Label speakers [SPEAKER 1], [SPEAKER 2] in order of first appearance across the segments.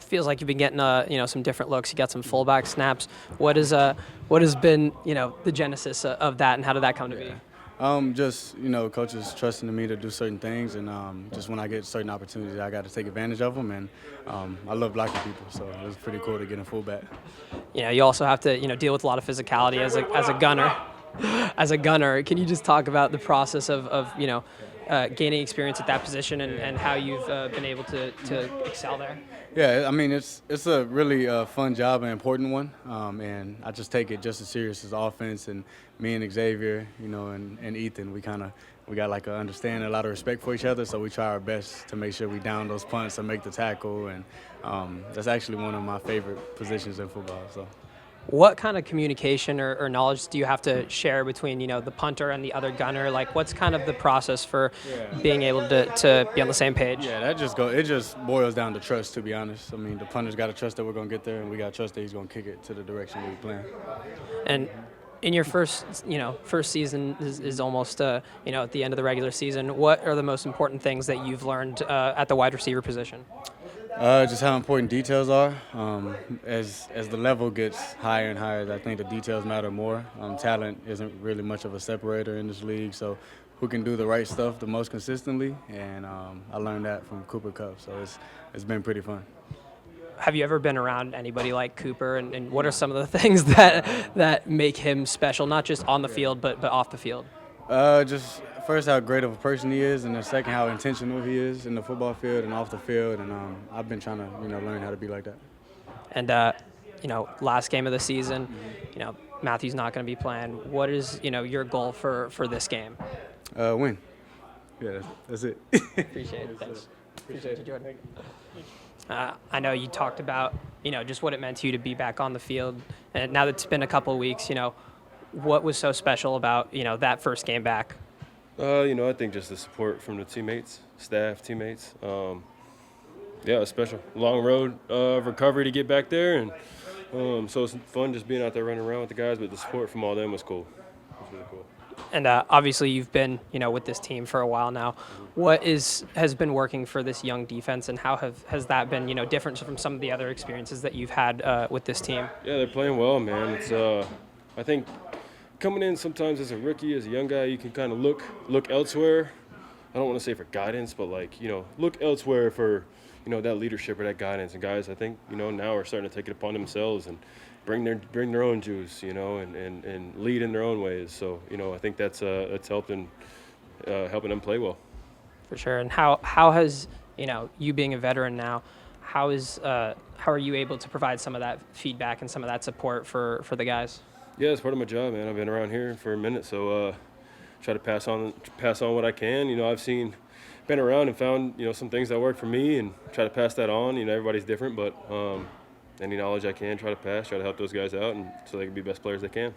[SPEAKER 1] feels like you've been getting some different looks. You got some fullback snaps. What has been the genesis of that, and how did that come to be?
[SPEAKER 2] Just coaches trusting in me to do certain things, and just when I get certain opportunities, I got to take advantage of them. And I love blocking people, so it was pretty cool to get a fullback.
[SPEAKER 1] You also have to deal with a lot of physicality as a gunner. As a gunner, can you just talk about the process of gaining experience at that position and how you've been able to excel there?
[SPEAKER 2] Yeah, I mean it's a really fun job and important one, and I just take it just as serious as offense. And me and Xavier, and Ethan, we got like a understanding, a lot of respect for each other. So we try our best to make sure we down those punts and make the tackle, and that's actually one of my favorite positions in football. So.
[SPEAKER 1] What kind of communication or knowledge do you have to share between the punter and the other gunner? Like, what's kind of the process for being able to be on the same page?
[SPEAKER 2] Yeah, it just boils down to trust, to be honest. I mean, the punter's got to trust that we're going to get there, and we got to trust that he's going to kick it to the direction we're playing.
[SPEAKER 1] And in your first season is almost at the end of the regular season. What are the most important things that you've learned at the wide receiver position?
[SPEAKER 2] Just how important details are. As the level gets higher and higher, I think the details matter more. Talent isn't really much of a separator in this league, so who can do the right stuff the most consistently, and I learned that from Cooper Kupp, so it's been pretty fun.
[SPEAKER 1] Have you ever been around anybody like Cooper, and what are some of the things that make him special, not just on the field but off the field?
[SPEAKER 2] Just first how great of a person he is, and then second how intentional he is in the football field and off the field, and I've been trying to learn how to be like that.
[SPEAKER 1] And last game of the season, Matthew's not going to be playing. What is your goal for this game?
[SPEAKER 2] Win. Yeah, that's it.
[SPEAKER 1] Appreciate it. Thanks. Appreciate you, Jordan. I know you talked about just what it meant to you to be back on the field, and now that it's been a couple of weeks, what was so special about that first game back?
[SPEAKER 3] I think just the support from the teammates, staff, teammates. Yeah, it's special. Long road of recovery to get back there, and so it's fun just being out there running around with the guys. But the support from all them was cool. It was really cool.
[SPEAKER 1] And obviously, you've been with this team for a while now. What has been working for this young defense, and how has that been different from some of the other experiences that you've had with this team?
[SPEAKER 3] Yeah, they're playing well, man. It's I think coming in sometimes as a rookie, as a young guy, you can kind of look elsewhere. I don't want to say for guidance, but look elsewhere for that leadership or that guidance. And guys, I think now are starting to take it upon themselves and bring their own juice, and lead in their own ways. So I think that's helping them play well.
[SPEAKER 1] For sure. And how has you being a veteran now, how are you able to provide some of that feedback and some of that support for the guys?
[SPEAKER 3] Yeah, it's part of my job, man. I've been around here for a minute, so try to pass on what I can. Been around and found some things that work for me, and try to pass that on. Everybody's different, but any knowledge I can, try to help those guys out, and so they can be best players they can.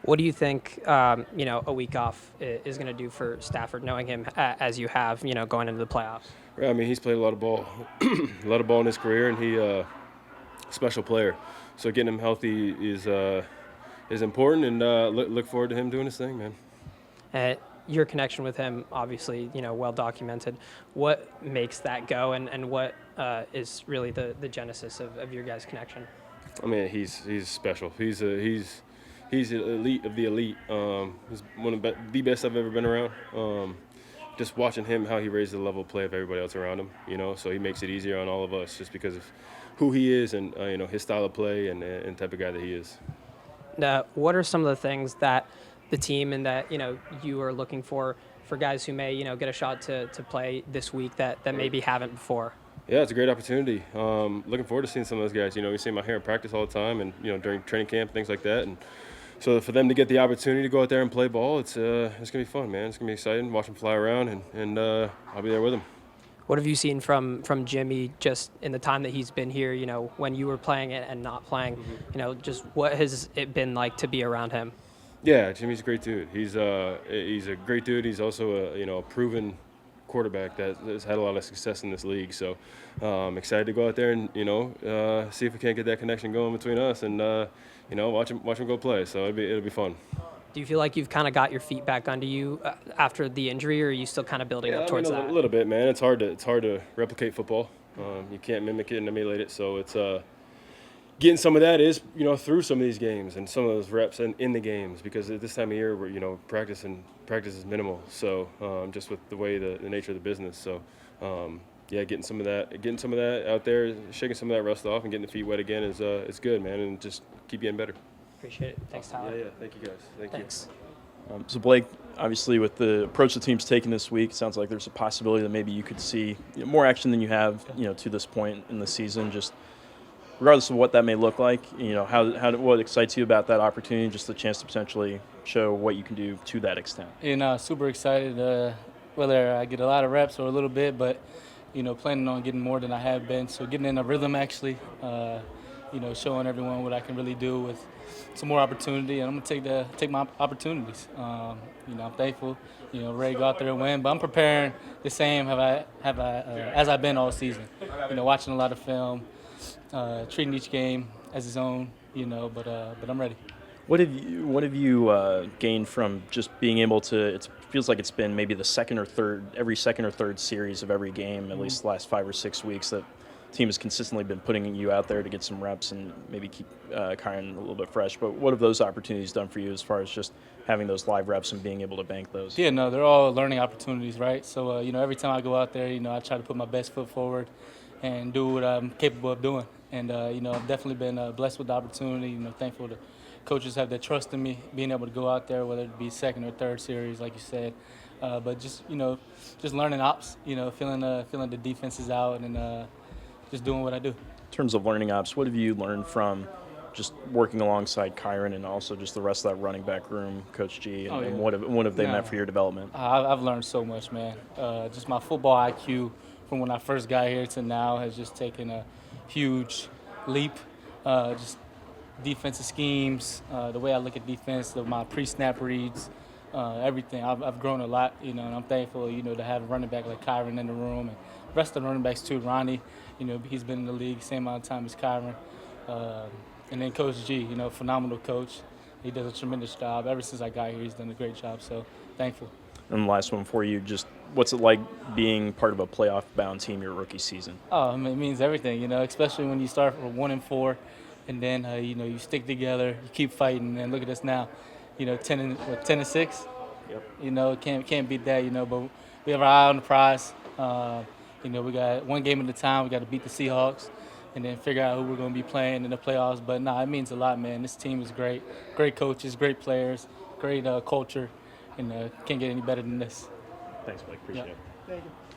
[SPEAKER 1] What do you think a week off is going to do for Stafford, knowing him as you have going into the playoffs?
[SPEAKER 3] Yeah, I mean, he's played a lot of ball, in his career, and he special player. So getting him healthy is important, and look forward to him doing his thing, man.
[SPEAKER 1] Your connection with him, obviously, well documented. What makes that go, and what is really the genesis of your guys' connection?
[SPEAKER 3] I mean, he's special. He's elite of the elite. He's one of the best I've ever been around. Just watching him, how he raises the level of play of everybody else around him, so he makes it easier on all of us just because of who he is and his style of play and type of guy that he is.
[SPEAKER 1] What are some of the things that the team and that you are looking for guys who may get a shot to play this week that maybe haven't before?
[SPEAKER 3] Yeah, it's a great opportunity. Looking forward to seeing some of those guys. We see them out here in practice all the time, and during training camp, things like that. And so for them to get the opportunity to go out there and play ball, it's gonna be fun, man. It's gonna be exciting. Watch them fly around, and I'll be there with them.
[SPEAKER 1] What have you seen from Jimmy just in the time that he's been here, when you were playing it and not playing, just what has it been like to be around him?
[SPEAKER 3] Yeah, Jimmy's a great dude. He's a great dude. He's also a proven quarterback that has had a lot of success in this league. So excited to go out there and, see if we can't get that connection going between us and, watch him go play. So it'll be fun.
[SPEAKER 1] Do you feel like you've kind of got your feet back under you after the injury, or are you still kind of building up towards that?
[SPEAKER 3] A little bit, man. It's hard to replicate football. You can't mimic it and emulate it. So it's getting some of that is, through some of these games and some of those reps in the games, because at this time of year, we're, practice is minimal. So just with the way the nature of the business. So getting some of that out there, shaking some of that rust off and getting the feet wet again is good, man. And just keep getting better.
[SPEAKER 1] Appreciate it. Thanks, Tyler.
[SPEAKER 3] Yeah. Thank you guys.
[SPEAKER 1] Thanks.
[SPEAKER 4] So Blake, obviously with the approach the team's taken this week, it sounds like there's a possibility that maybe you could see more action than you have, to this point in the season. Just regardless of what that may look like, what excites you about that opportunity, just the chance to potentially show what you can do to that extent.
[SPEAKER 5] Super excited. Whether I get a lot of reps or a little bit, but planning on getting more than I have been. So getting in a rhythm actually, showing everyone what I can really do with some more opportunity, and I'm gonna take my opportunities. I'm thankful, ready to go out there and win, but I'm preparing the same as I've been all season. Watching a lot of film, treating each game as its own. But I'm ready.
[SPEAKER 4] What have you gained from just being able to? It feels like it's been maybe every second or third series of every game, at least the last 5 or 6 weeks, that the team has consistently been putting you out there to get some reps and maybe keep Kyron a little bit fresh. But what have those opportunities done for you as far as just having those live reps and being able to bank those?
[SPEAKER 5] Yeah, no, they're all learning opportunities, right? So every time I go out there, I try to put my best foot forward and do what I'm capable of doing. And I've definitely been blessed with the opportunity. Thankful to coaches have that trust in me, being able to go out there, whether it be second or third series, like you said. But just learning ops, feeling the defenses out and just doing what I do.
[SPEAKER 4] In terms of learning ops, what have you learned from just working alongside Kyron and also just the rest of that running back room, Coach G, and what have they meant for your development?
[SPEAKER 5] I've learned so much, man. Just my football IQ from when I first got here to now has just taken a huge leap. Just defensive schemes, the way I look at defense, my pre-snap reads, everything. I've grown a lot, and I'm thankful, to have a running back like Kyron in the room, and the rest of the running backs too. Ronnie, he's been in the league same amount of time as Kyron, and then Coach G, phenomenal coach. He does a tremendous job. Ever since I got here, he's done a great job. So thankful.
[SPEAKER 4] And the last one for you, just what's it like being part of a playoff-bound team your rookie season?
[SPEAKER 5] Oh, it means everything, especially when you start from 1-4. And then, you stick together, you keep fighting, and look at us now, 10-6.
[SPEAKER 4] Yep.
[SPEAKER 5] Can't beat that, but we have our eye on the prize. We got one game at a time. We got to beat the Seahawks and then figure out who we're going to be playing in the playoffs. But, it means a lot, man. This team is great. Great coaches, great players, great culture, and can't get any better than this.
[SPEAKER 4] Thanks, Blake. Appreciate it.
[SPEAKER 5] Thank you.